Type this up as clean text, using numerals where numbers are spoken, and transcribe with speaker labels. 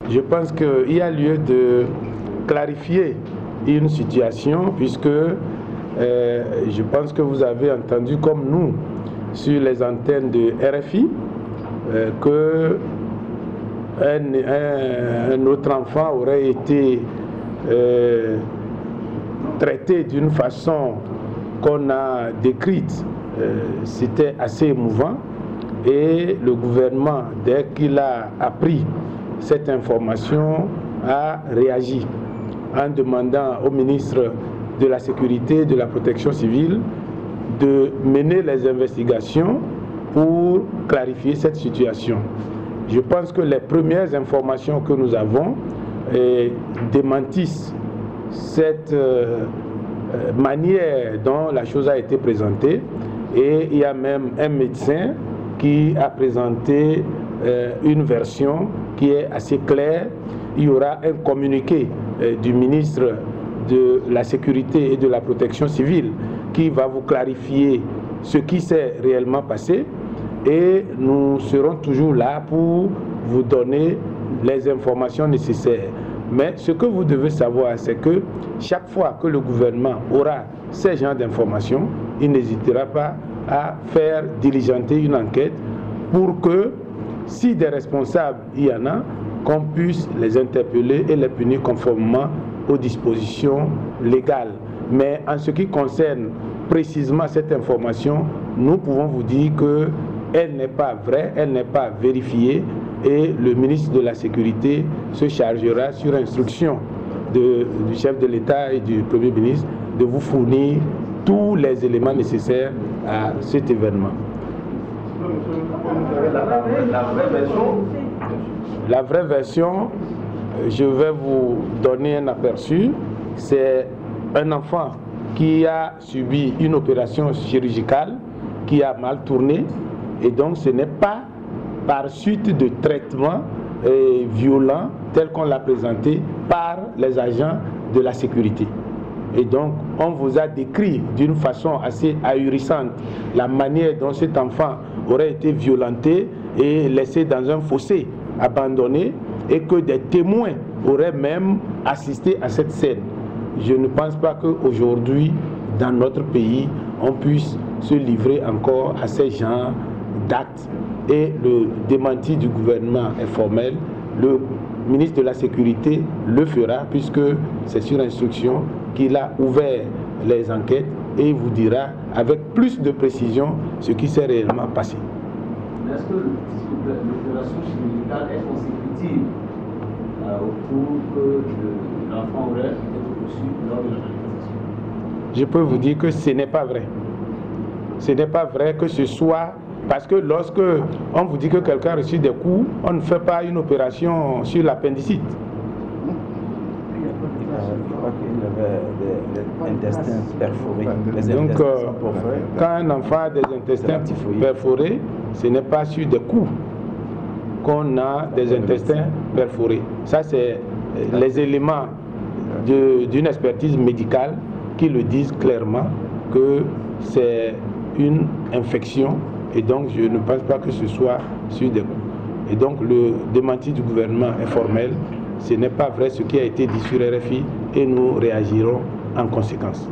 Speaker 1: Je pense qu'il y a lieu de clarifier une situation puisque je pense que vous avez entendu comme nous sur les antennes de RFI que un autre enfant aurait été traité d'une façon qu'on a décrite. C'était assez émouvant et le gouvernement, dès qu'il a appris cette information, a réagi en demandant au ministre de la Sécurité et de la Protection civile de mener les investigations pour clarifier cette situation. Je pense que les premières informations que nous avons démentissent cette manière dont la chose a été présentée, et il y a même un médecin qui a présenté une version qui est assez claire. Il y aura un communiqué du ministre de la Sécurité et de la Protection civile qui va vous clarifier ce qui s'est réellement passé, et nous serons toujours là pour vous donner les informations nécessaires. Mais ce que vous devez savoir, c'est que chaque fois que le gouvernement aura ces genres d'informations, il n'hésitera pas à faire diligenter une enquête pour que, si des responsables il y en a, qu'on puisse les interpeller et les punir conformément aux dispositions légales. Mais en ce qui concerne précisément cette information, nous pouvons vous dire qu'elle n'est pas vraie, elle n'est pas vérifiée, et le ministre de la Sécurité se chargera, sur instruction du chef de l'État et du Premier ministre, de vous fournir tous les éléments nécessaires à cet événement. La vraie version, je vais vous donner un aperçu. C'est un enfant qui a subi une opération chirurgicale qui a mal tourné, et donc ce n'est pas par suite de traitement violent tel qu'on l'a présenté par les agents de la sécurité. Et donc on vous a décrit d'une façon assez ahurissante la manière dont cet enfant aurait été violenté et laissé dans un fossé, abandonné, et que des témoins auraient même assisté à cette scène. Je ne pense pas qu'aujourd'hui, dans notre pays, on puisse se livrer encore à ces genres d'actes, et le démenti du gouvernement est formel. Le ministre de la Sécurité le fera, puisque c'est sur instruction qu'il a ouvert les enquêtes, et il vous dira avec plus de précision ce qui s'est réellement passé.
Speaker 2: Est-ce que l'opération chirurgicale est consécutive au cours que l'enfant aurait été reçu lors de la manifestation?
Speaker 1: Je peux vous dire que ce n'est pas vrai. Ce n'est pas vrai que ce soit... Parce que lorsque on vous dit que quelqu'un a reçu des coups, on ne fait pas une opération sur l'appendicite.
Speaker 3: Je crois qu'il avait des intestins perforés.
Speaker 1: Donc, quand un enfant a des intestins perforés, ce n'est pas sur des coups qu'on a des intestins perforés. Ça, c'est les éléments d'une expertise médicale qui le disent clairement que c'est une infection, et donc je ne pense pas que ce soit sur des coups. Et donc le démenti du gouvernement est formel. Ce n'est pas vrai ce qui a été dit sur RFI, et nous réagirons en conséquence.